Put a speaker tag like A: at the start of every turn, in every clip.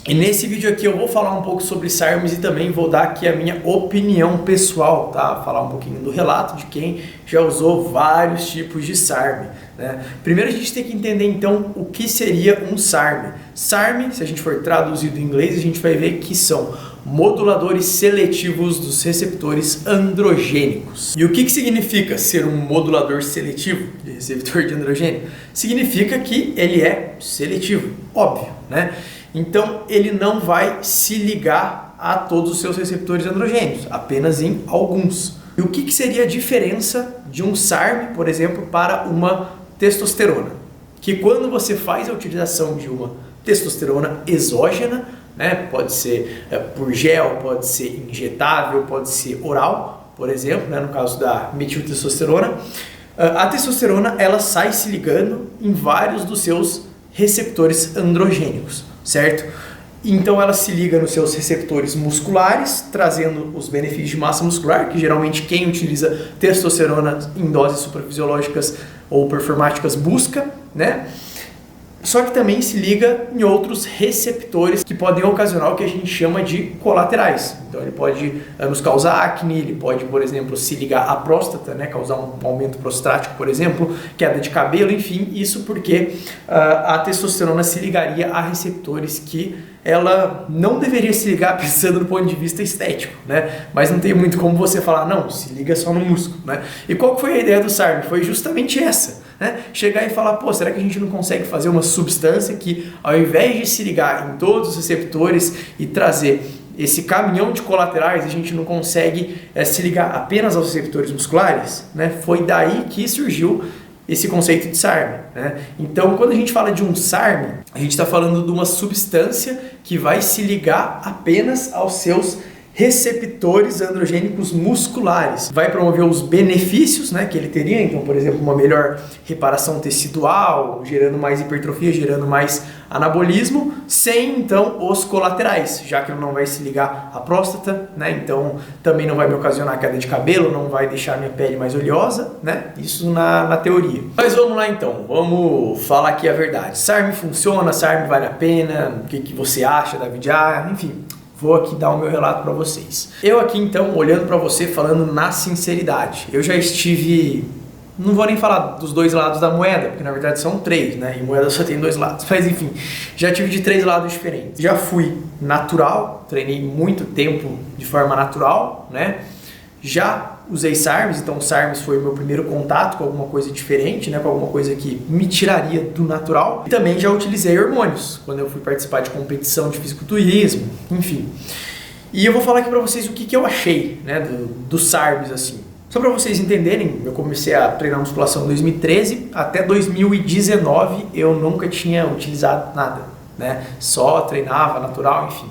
A: E nesse vídeo aqui eu vou falar um pouco sobre SARMs e também vou dar aqui a minha opinião pessoal, tá? Falar um pouquinho do relato de quem já usou vários tipos de SARM, né? Primeiro a gente tem que entender então o que seria um SARM. SARM, se a gente for traduzir do inglês, a gente vai ver que são moduladores seletivos dos receptores androgênicos. E o que significa ser um modulador seletivo de receptor de androgênio? Significa que ele é seletivo, óbvio, né? Então ele não vai se ligar a todos os seus receptores androgênicos, apenas em alguns. E o que seria a diferença de um SARM, por exemplo, para uma testosterona? Que quando você faz a utilização de uma testosterona exógena, né, pode ser por gel, pode ser injetável, pode ser oral, por exemplo, né, no caso da metiltestosterona, a testosterona ela sai se ligando em vários dos seus receptores androgênicos, certo? Então ela se liga nos seus receptores musculares, trazendo os benefícios de massa muscular, que geralmente quem utiliza testosterona em doses suprafisiológicas ou performáticas busca, né? Só que também se liga em outros receptores que podem ocasionar o que a gente chama de colaterais. Então ele pode nos causar acne, ele pode, por exemplo, se ligar à próstata, né, causar um aumento prostático, por exemplo, queda de cabelo, enfim, isso porque a testosterona se ligaria a receptores que ela não deveria se ligar pensando no ponto de vista estético, né? Mas não tem muito como você falar, não, se liga só no músculo, né? E qual que foi a ideia do SARM? Foi justamente essa, né? Chegar e falar, pô, será que a gente não consegue fazer uma substância que, ao invés de se ligar em todos os receptores e trazer esse caminhão de colaterais, a gente não consegue se ligar apenas aos receptores musculares, né? Foi daí que surgiu esse conceito de SARM, né? Então, quando a gente fala de um SARM, a gente está falando de uma substância que vai se ligar apenas aos seus receptores androgênicos musculares. Vai promover os benefícios, né, que ele teria, então, por exemplo, uma melhor reparação tecidual, gerando mais hipertrofia, gerando mais anabolismo, sem, então, os colaterais, já que ele não vai se ligar à próstata, né, então também não vai me ocasionar queda de cabelo, não vai deixar minha pele mais oleosa, né, isso na teoria. Mas vamos lá, então, vamos falar aqui a verdade. SARM funciona? SARM vale a pena? O que você acha, David? Enfim, vou aqui dar o meu relato para vocês. Eu aqui então, olhando para você, falando na sinceridade. Eu já estive, não vou nem falar dos dois lados da moeda, porque na verdade são três, né? E moeda só tem dois lados. Mas enfim, já tive de três lados diferentes. Já fui natural, treinei muito tempo de forma natural, né? Já usei SARMs, então SARMs foi o meu primeiro contato com alguma coisa diferente, né, com alguma coisa que me tiraria do natural. E também já utilizei hormônios, quando eu fui participar de competição de fisiculturismo, enfim. E eu vou falar aqui pra vocês o que eu achei, né, do SARMs, assim. Só pra vocês entenderem, eu comecei a treinar musculação em 2013, até 2019 eu nunca tinha utilizado nada, né, só treinava natural, enfim.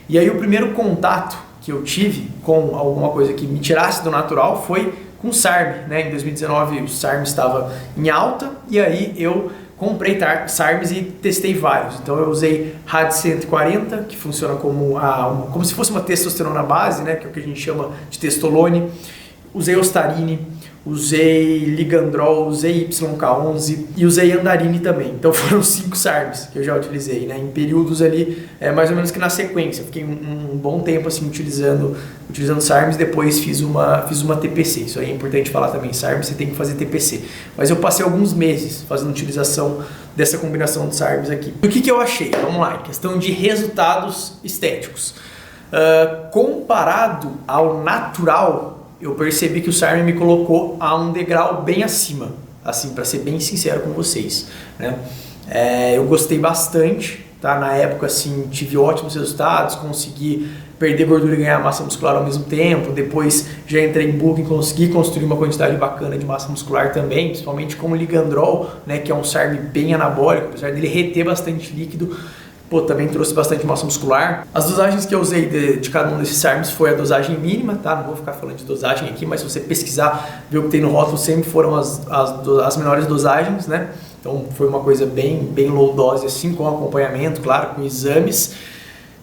A: E aí o primeiro contato que eu tive com alguma coisa que me tirasse do natural foi com SARM, né? Em 2019 o SARM estava em alta e aí eu comprei SARMs e testei vários. Então eu usei RAD 140, que funciona como se fosse uma testosterona base, né? Que é o que a gente chama de testolone. Usei Ostarine, usei Ligandrol, usei YK11 e usei Andarine também. Então foram 5 SARMs que eu já utilizei, né? Em períodos ali, mais ou menos que na sequência. Fiquei um bom tempo assim utilizando SARMs, depois fiz uma TPC. Isso aí é importante falar também, SARMs você tem que fazer TPC. Mas eu passei alguns meses fazendo utilização dessa combinação de SARMs aqui. O que eu achei? Vamos lá, em questão de resultados estéticos. Comparado ao natural, eu percebi que o SARM me colocou a um degrau bem acima, assim, para ser bem sincero com vocês, né? Eu gostei bastante, tá? Na época, assim, tive ótimos resultados, consegui perder gordura e ganhar massa muscular ao mesmo tempo. Depois já entrei em booking, consegui construir uma quantidade bacana de massa muscular também, principalmente com o Ligandrol, né, que é um SARM bem anabólico, apesar dele reter bastante líquido. Pô, também trouxe bastante massa muscular. As dosagens que eu usei de cada um desses SARMs foi a dosagem mínima, tá? Não vou ficar falando de dosagem aqui, mas se você pesquisar, ver o que tem no rótulo, sempre foram as menores dosagens, né? Então foi uma coisa bem low dose, assim, com acompanhamento, claro, com exames.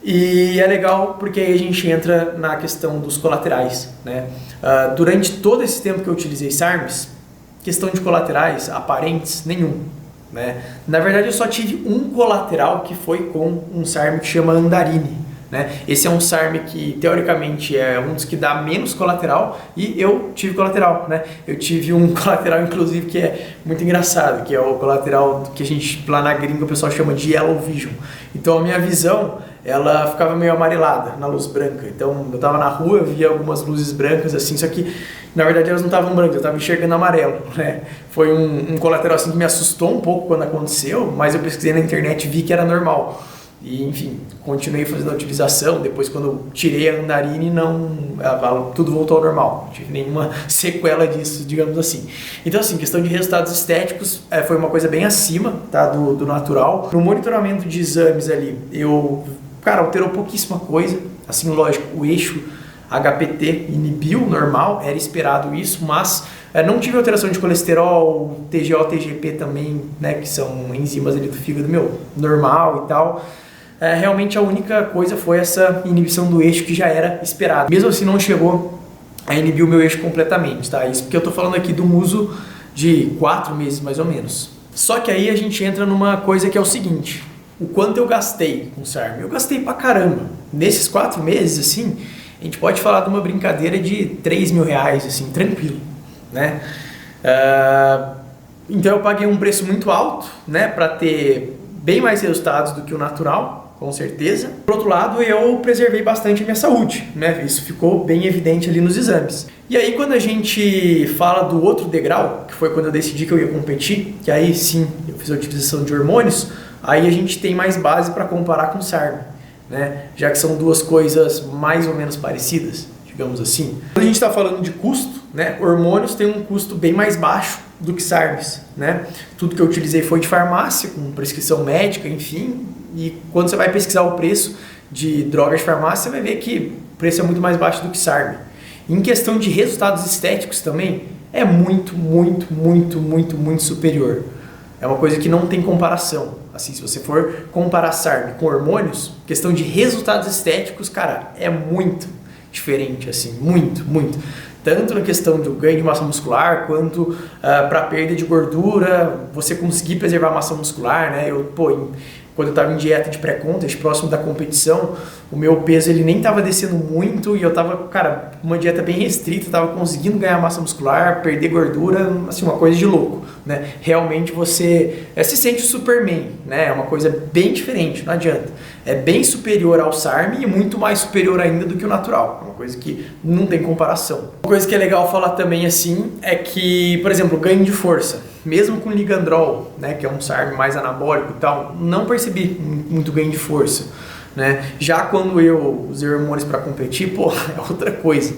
A: E é legal porque aí a gente entra na questão dos colaterais, né? Durante todo esse tempo que eu utilizei SARMs, questão de colaterais aparentes, nenhum. né? Na verdade, eu só tive um colateral que foi com um SARM que chama Andarini, né? Esse é um SARM que, teoricamente, é um dos que dá menos colateral e eu tive colateral, né? Eu tive um colateral, inclusive, que é muito engraçado, que é o colateral que a gente, lá na gringa, o pessoal chama de Yellow Vision. Então, a minha visão, ela ficava meio amarelada na luz branca. Então, eu tava na rua, eu via algumas luzes brancas, assim, só que, na verdade, elas não estavam brancas, eu tava enxergando amarelo, né? Foi um colateral, assim, que me assustou um pouco quando aconteceu, mas eu pesquisei na internet e vi que era normal. E, enfim, continuei fazendo a utilização. Depois, quando eu tirei a Andarini, tudo voltou ao normal. Não tive nenhuma sequela disso, digamos assim. Então, assim, questão de resultados estéticos, foi uma coisa bem acima, tá, do natural. No monitoramento de exames ali, alterou pouquíssima coisa. Assim, lógico, o eixo HPT inibiu, normal, era esperado isso, mas não tive alteração de colesterol, TGO, TGP também, né, que são enzimas ali do fígado, normal e tal. Realmente a única coisa foi essa inibição do eixo que já era esperado. Mesmo assim não chegou a inibir o meu eixo completamente, tá? Isso porque eu tô falando aqui de um uso de 4 meses mais ou menos. Só que aí a gente entra numa coisa que é o seguinte: o quanto eu gastei com SARM? Eu gastei pra caramba. Nesses 4 meses, assim, a gente pode falar de uma brincadeira de 3 mil reais, assim, tranquilo, né? Então eu paguei um preço muito alto, né, pra ter bem mais resultados do que o natural, com certeza. Por outro lado, eu preservei bastante a minha saúde, né? Isso ficou bem evidente ali nos exames. E aí, quando a gente fala do outro degrau, que foi quando eu decidi que eu ia competir, que aí sim eu fiz a utilização de hormônios, aí a gente tem mais base para comparar com o SARM, né? Já que são duas coisas mais ou menos parecidas, digamos assim. Quando a gente está falando de custo, né? Hormônios têm um custo bem mais baixo do que SARMs, né? Tudo que eu utilizei foi de farmácia, com prescrição médica, enfim. E quando você vai pesquisar o preço de drogas de farmácia, você vai ver que o preço é muito mais baixo do que SARM. Em questão de resultados estéticos também, é muito, muito, muito, muito, muito superior. É uma coisa que não tem comparação. Assim, se você for comparar SARM com hormônios, questão de resultados estéticos, cara, é muito diferente, assim, muito, muito. Tanto na questão do ganho de massa muscular, quanto para perda de gordura, você conseguir preservar a massa muscular, né? Quando eu estava em dieta de pré-contest, próximo da competição, o meu peso ele nem estava descendo muito e eu estava, cara, uma dieta bem restrita, estava conseguindo ganhar massa muscular, perder gordura, assim, uma coisa de louco, né? Realmente você se sente o Superman, né? É uma coisa bem diferente, não adianta. É bem superior ao SARM e muito mais superior ainda do que o natural. É uma coisa que não tem comparação. Uma coisa que é legal falar também, assim, é que, por exemplo, ganho de força. Mesmo com ligandrol, né, que é um SARM mais anabólico e tal, não percebi muito ganho de força, né? Já quando eu usei hormônios para competir, é outra coisa.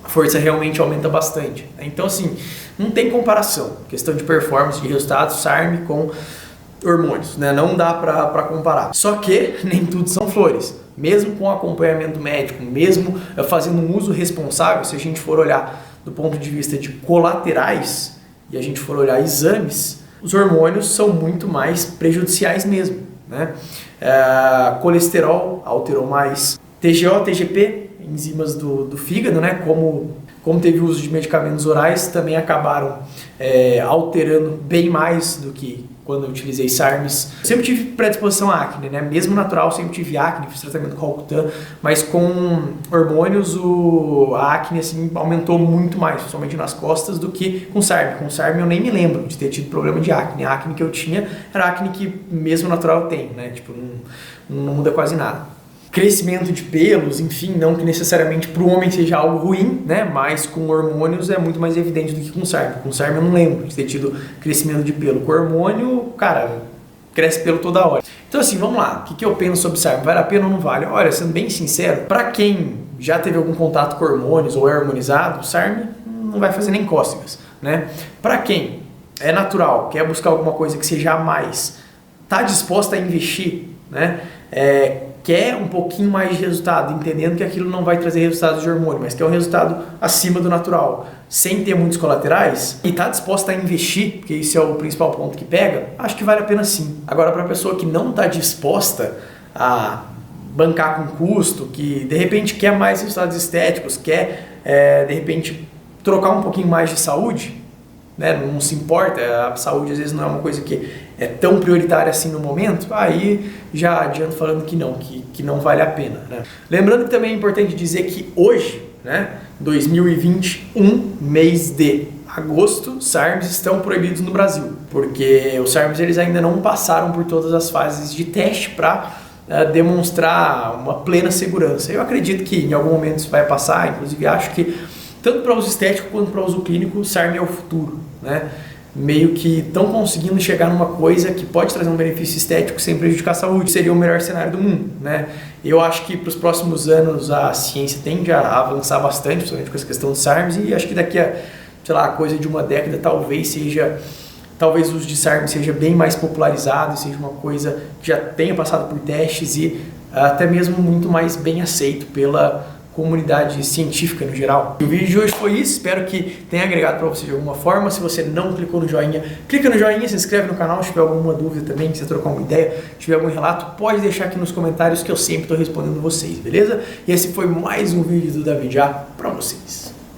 A: A força realmente aumenta bastante. Então, assim, não tem comparação. Questão de performance, de resultados, SARM com hormônios, né? Não dá para comparar. Só que nem tudo são flores. Mesmo com acompanhamento médico, mesmo fazendo um uso responsável, se a gente for olhar do ponto de vista de colaterais, e a gente for olhar exames, os hormônios são muito mais prejudiciais mesmo, né? Colesterol alterou mais, TGO, TGP, enzimas do fígado, né? Como teve uso de medicamentos orais, também acabaram alterando bem mais do que quando eu utilizei SARMs. Eu sempre tive predisposição à acne, né? Mesmo natural, sempre tive acne, fiz tratamento com Roacutan, mas com hormônios a acne assim, aumentou muito mais, principalmente nas costas, do que com SARM. Com SARM eu nem me lembro de ter tido problema de acne. A acne que eu tinha era a acne que mesmo natural eu tenho, né? Tipo, não muda quase nada. Crescimento de pelos, enfim, não que necessariamente para o homem seja algo ruim, né? Mas com hormônios é muito mais evidente do que com SARM. Com SARM eu não lembro de ter tido crescimento de pelo. Com hormônio, cara, cresce pelo toda hora. Então assim, vamos lá. O que eu penso sobre SARM? Vale a pena ou não vale? Olha, sendo bem sincero, para quem já teve algum contato com hormônios ou é hormonizado, o SARM não vai fazer nem cócegas, né? Para quem é natural, quer buscar alguma coisa que seja a mais, tá disposta a investir, né? Quer um pouquinho mais de resultado, entendendo que aquilo não vai trazer resultados de hormônio, mas que é um resultado acima do natural, sem ter muitos colaterais, e está disposta a investir, porque esse é o principal ponto que pega, acho que vale a pena sim. Agora, para a pessoa que não está disposta a bancar com custo, que de repente quer mais resultados estéticos, quer de repente trocar um pouquinho mais de saúde, né, não se importa, a saúde às vezes não é uma coisa que é tão prioritária assim no momento, aí já adianto falando que não vale a pena, né? Lembrando que também é importante dizer que hoje, né, 2021, mês de agosto, SARMs estão proibidos no Brasil, porque os SARMs eles ainda não passaram por todas as fases de teste para demonstrar uma plena segurança. Eu acredito que em algum momento isso vai passar, inclusive acho que tanto para uso estético quanto para uso clínico, o SARM é o futuro, né? Meio que estão conseguindo chegar numa coisa que pode trazer um benefício estético sem prejudicar a saúde. Seria o melhor cenário do mundo, né? Eu acho que para os próximos anos a ciência tende a avançar bastante, principalmente com essa questão dos SARMs, e acho que daqui a, sei lá, coisa de uma década talvez o uso de SARM seja bem mais popularizado, seja uma coisa que já tenha passado por testes e até mesmo muito mais bem aceito pela comunidade científica no geral. O vídeo de hoje foi isso, espero que tenha agregado para você de alguma forma. Se você não clicou no joinha, clica no joinha, se inscreve no canal. Se tiver alguma dúvida também, quiser trocar uma ideia, tiver algum relato, pode deixar aqui nos comentários que eu sempre estou respondendo vocês, beleza? E esse foi mais um vídeo do David Já para vocês.